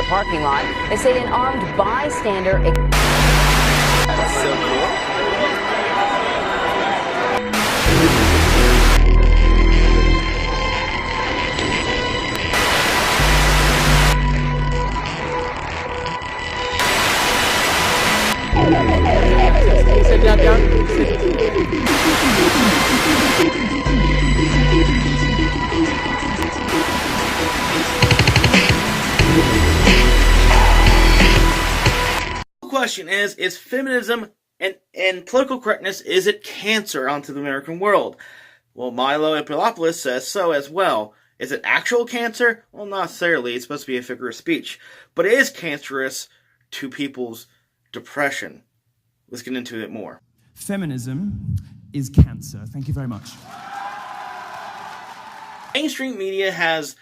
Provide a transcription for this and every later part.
parking lot. They say an armed bystander. That's so cool. Sit down. The question is feminism and political correctness, is it cancer onto the American world? Well, Milo Epilopoulos says so as well. Is it actual cancer? Well, not necessarily. It's supposed to be a figure of speech. But it is cancerous to people's depression. Let's get into it more. Feminism is cancer. Thank you very much. Mainstream media has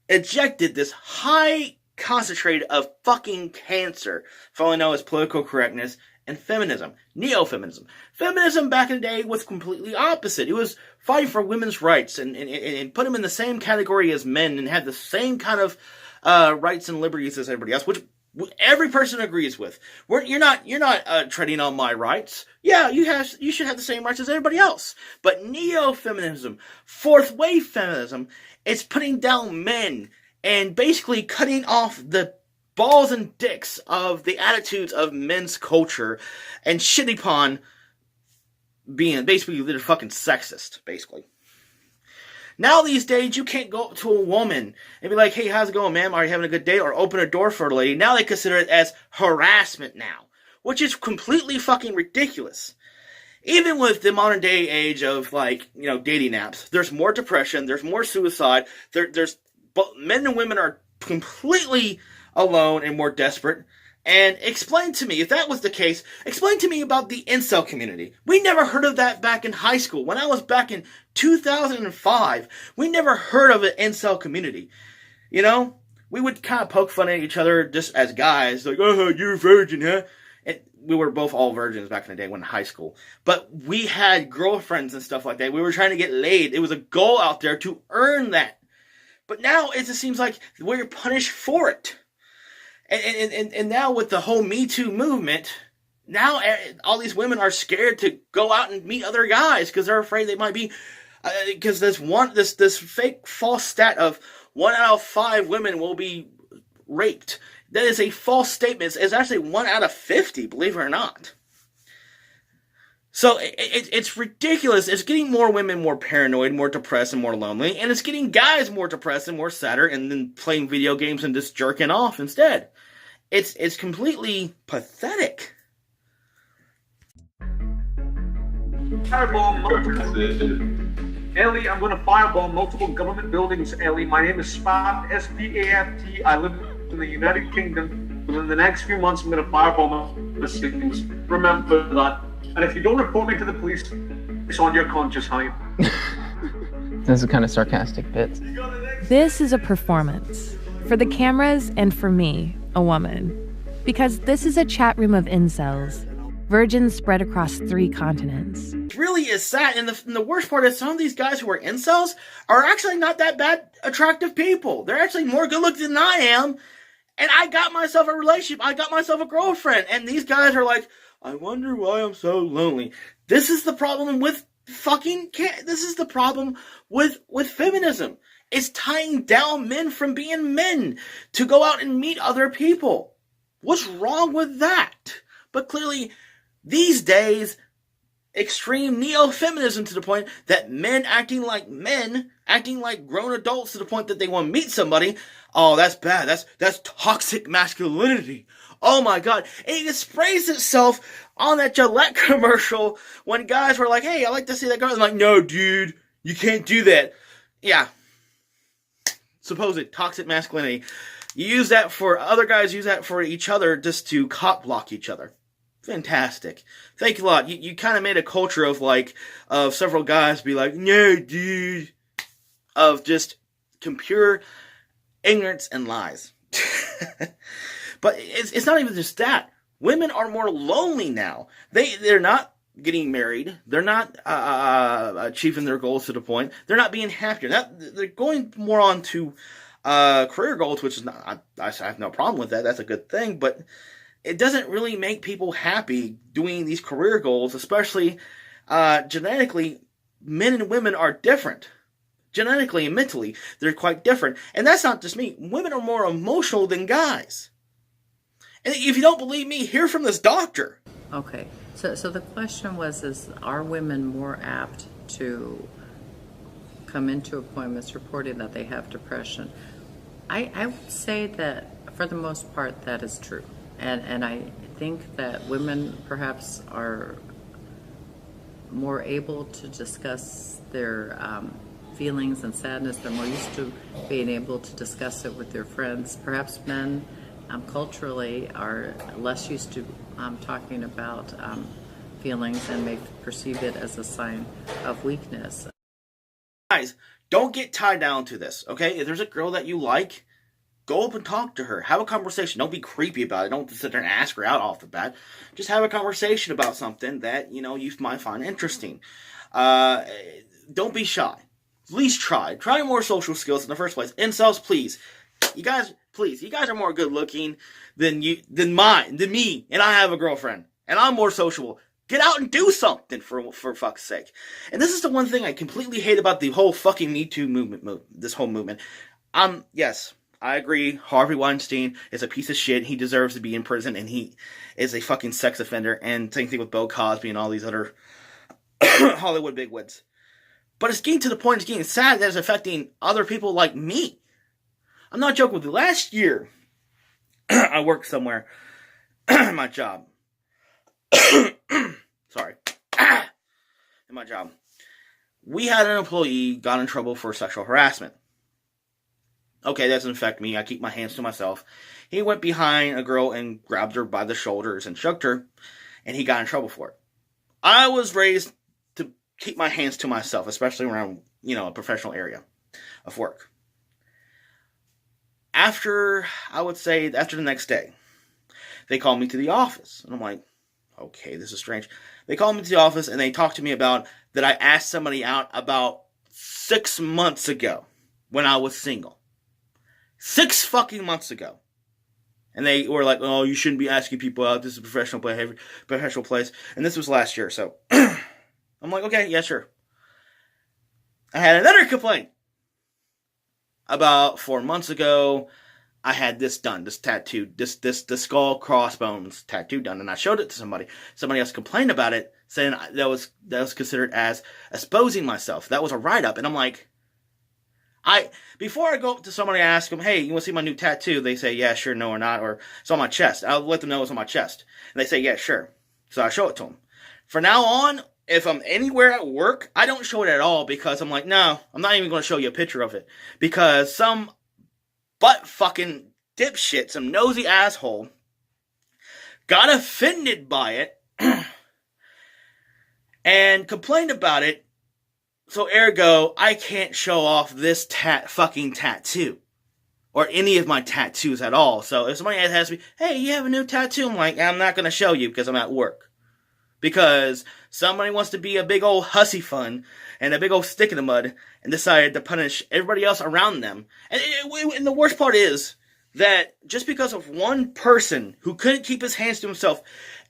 ejected this high concentrate of fucking cancer, formerly known as political correctness, and feminism, neo-feminism. Feminism back in the day was completely opposite. It was fighting for women's rights and put them in the same category as men and had the same kind of rights and liberties as everybody else, which every person agrees with. You're not treading on my rights. Yeah, you should have the same rights as everybody else. But neo-feminism, fourth wave feminism, it's putting down men and basically cutting off the balls and dicks of the attitudes of men's culture and shitting upon being basically they're fucking sexist, basically. Now these days, you can't go up to a woman and be like, hey, how's it going, ma'am? Are you having a good day? Or open a door for a lady. Now they consider it as harassment now, which is completely fucking ridiculous. Even with the modern day age of, dating apps, there's more depression, there's more suicide, men and women are completely alone and more desperate. And explain to me, if that was the case, explain to me about the incel community. We never heard of that back in high school. When I was back in 2005, we never heard of an incel community. You know? We would kind of poke fun at each other just as guys. Like, oh, you're a virgin, huh? And we were both all virgins back in the day when in high school. But we had girlfriends and stuff like that. We were trying to get laid. It was a goal out there to earn that. But now it just seems like we're punished for it. And now with the whole Me Too movement, now all these women are scared to go out and meet other guys because they're afraid they might be, because this fake false stat of 1 out of 5 women will be raped. That is a false statement. It's actually 1 out of 50, believe it or not. So it's ridiculous. It's getting more women more paranoid, more depressed, and more lonely. And it's getting guys more depressed and more sadder and then playing video games and just jerking off instead. It's completely pathetic. Fireball multiple. Ellie, I'm going to fireball multiple government buildings. Ellie, my name is Spaft, S-P-A-F-T. I live in the United Kingdom. Within the next few months, I'm going to fireball the cities. Remember that. And if you don't report me to the police, it's on your conscience, honey. Those are kind of sarcastic bits. This is a performance. For the cameras and for me, a woman. Because this is a chat room of incels. Virgins spread across 3 continents. It really is sad. And the worst part is some of these guys who are incels are actually not that bad, attractive people. They're actually more good looking than I am. And I got myself a relationship. I got myself a girlfriend. And these guys are like, I wonder why I'm so lonely. This is the problem with this is the problem with feminism. It's tying down men from being men to go out and meet other people. What's wrong with that? But clearly, these days, extreme neo-feminism to the point that men, acting like grown adults to the point that they want to meet somebody. Oh, that's bad. That's toxic masculinity. Oh my God. And it sprays itself on that Gillette commercial when guys were like, hey, I like to see that girl. I'm like, no, dude, you can't do that. Yeah. Supposed toxic masculinity. Other guys use that for each other just to cock block each other. Fantastic. Thank you a lot. You kind of made a culture of several guys be like, no, dude. Of just pure ignorance and lies. But it's not even just that. Women are more lonely now. They're not getting married. They're not achieving their goals to the point. They're not being happier. They're going more on to career goals, which is not, I have no problem with that. That's a good thing, but it doesn't really make people happy doing these career goals, especially genetically. Men and women are different. Genetically and mentally, they're quite different. And that's not just me. Women are more emotional than guys. And if you don't believe me, hear from this doctor. Okay, so the question was, are women more apt to come into appointments reporting that they have depression? I would say that for the most part that is true. And I think that women perhaps are more able to discuss their feelings and sadness. They're more used to being able to discuss it with their friends. Perhaps men culturally are less used to talking about feelings and may perceive it as a sign of weakness. Guys, don't get tied down to this, okay? If there's a girl that you like, go up and talk to her. Have a conversation. Don't be creepy about it. Don't sit there and ask her out off the bat. Just have a conversation about something that, you might find interesting. Don't be shy. At least try. Try more social skills in the first place. Incels, please. You guys are more good looking than me, and I have a girlfriend, and I'm more sociable. Get out and do something for fuck's sake. And this is the one thing I completely hate about the whole fucking Me Too movement, this whole movement. Yes, I agree, Harvey Weinstein is a piece of shit. He deserves to be in prison, and he is a fucking sex offender, and same thing with Bill Cosby and all these other Hollywood bigwigs. But it's getting to the point, it's getting sad that it's affecting other people like me. I'm not joking with you. Last year, I worked somewhere, my job. Sorry. In my job. We had an employee got in trouble for sexual harassment. Okay, that doesn't affect me. I keep my hands to myself. He went behind a girl and grabbed her by the shoulders and shook her, and he got in trouble for it. I was raised to keep my hands to myself, especially around, a professional area of work. After the next day, they called me to the office. And I'm like, okay, this is strange. They called me to the office and they talked to me about that I asked somebody out about 6 months ago when I was single. 6 fucking months ago. And they were like, oh, you shouldn't be asking people out. This is a professional place. And this was last year, so I'm like, okay, yeah, sure. I had another complaint. About 4 months ago, I had this done, this tattoo, the skull crossbones tattoo done, and I showed it to somebody. Somebody else complained about it, saying that was considered as exposing myself. That was a write-up, and I'm like, before I go up to somebody and ask them, hey, you want to see my new tattoo? They say, yeah, sure, no or not, or it's on my chest. I'll let them know it's on my chest. And they say, yeah, sure. So I show it to them. From now on, if I'm anywhere at work, I don't show it at all because I'm like, no, I'm not even going to show you a picture of it. Because some butt fucking dipshit, some nosy asshole, got offended by it and complained about it. So ergo, I can't show off this fucking tattoo. Or any of my tattoos at all. So if somebody asks me, hey, you have a new tattoo? I'm like, I'm not going to show you because I'm at work. Because somebody wants to be a big old hussy fun and a big old stick in the mud and decided to punish everybody else around them. And the worst part is that just because of one person who couldn't keep his hands to himself,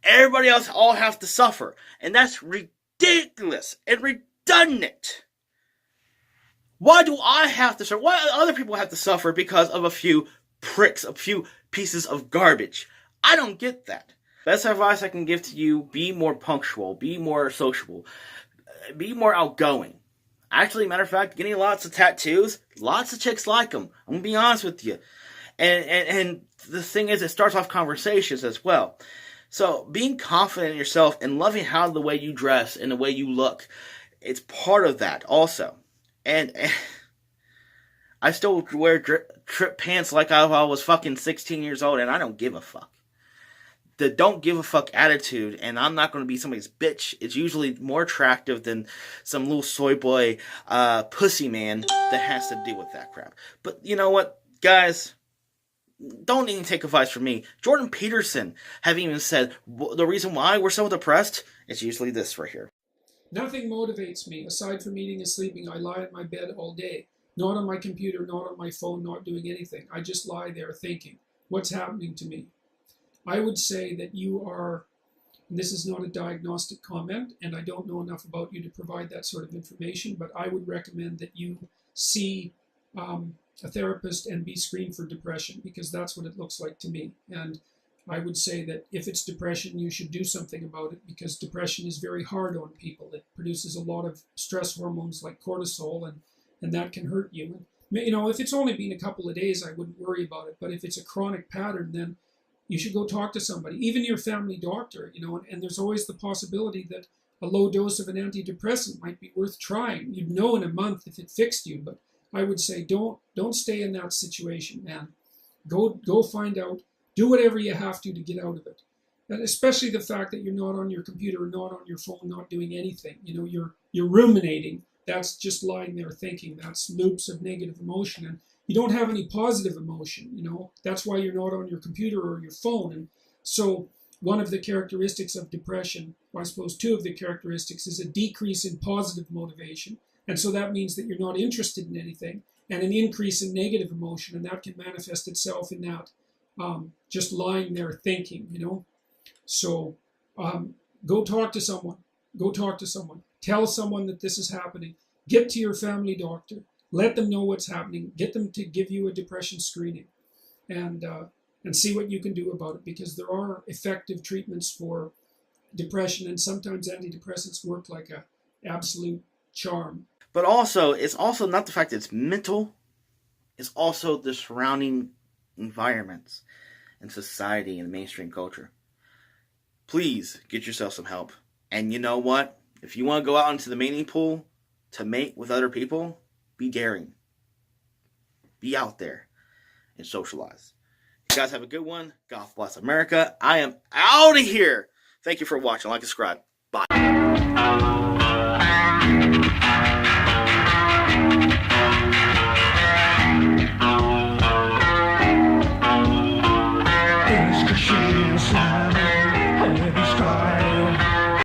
everybody else all have to suffer. And that's ridiculous and redundant. Why do I have to suffer? Why do other people have to suffer because of a few pricks, a few pieces of garbage? I don't get that. Best advice I can give to you, be more punctual, be more sociable, be more outgoing. Actually, matter of fact, getting lots of tattoos, lots of chicks like them. I'm going to be honest with you. And the thing is, it starts off conversations as well. So being confident in yourself and loving how the way you dress and the way you look, it's part of that also. And I still wear trip pants like I was fucking 16 years old, and I don't give a fuck. The don't give a fuck attitude, and I'm not going to be somebody's bitch, it's usually more attractive than some little soy boy pussy man that has to deal with that crap. But you know what, guys? Don't even take advice from me. Jordan Peterson have even said the reason why we're so depressed is usually this right here. Nothing motivates me aside from eating and sleeping. I lie in my bed all day. not on my computer, not on my phone, not doing anything. I just lie there thinking, what's happening to me? I would say that you are, and this is not a diagnostic comment, and I don't know enough about you to provide that sort of information, but I would recommend that you see a therapist and be screened for depression, because that's what it looks like to me. And I would say that if it's depression, you should do something about it, because depression is very hard on people. It produces a lot of stress hormones like cortisol, and that can hurt you. And, you know, if it's only been a couple of days, I wouldn't worry about it. But if it's a chronic pattern, then you should go talk to somebody, even your family doctor, you know, and there's always the possibility that a low dose of an antidepressant might be worth trying. You'd know in a month if it fixed you, but I would say don't stay in that situation, man. Go find out, do whatever you have to get out of it. And especially the fact that you're not on your computer, not on your phone, not doing anything. You know, you're ruminating. That's just lying there thinking. That's loops of negative emotion. And you don't have any positive emotion, you know. That's why you're not on your computer or your phone. And so one of the characteristics of depression, or I suppose two of the characteristics, is a decrease in positive motivation. And so that means that you're not interested in anything, and an increase in negative emotion, and that can manifest itself in that just lying there thinking, you know. So go talk to someone. Go talk to someone. Tell someone that this is happening. Get to your family doctor. Let them know what's happening. Get them to give you a depression screening, and see what you can do about it, because there are effective treatments for depression, and sometimes antidepressants work like a absolute charm. But also, it's also not the fact that it's mental, it's also the surrounding environments and society and mainstream culture. Please get yourself some help. And you know what? If you want to go out into the mating pool to mate with other people, be daring. Be out there and socialize. You guys have a good one. God bless America. I am out of here. Thank you for watching. Like and subscribe. Bye.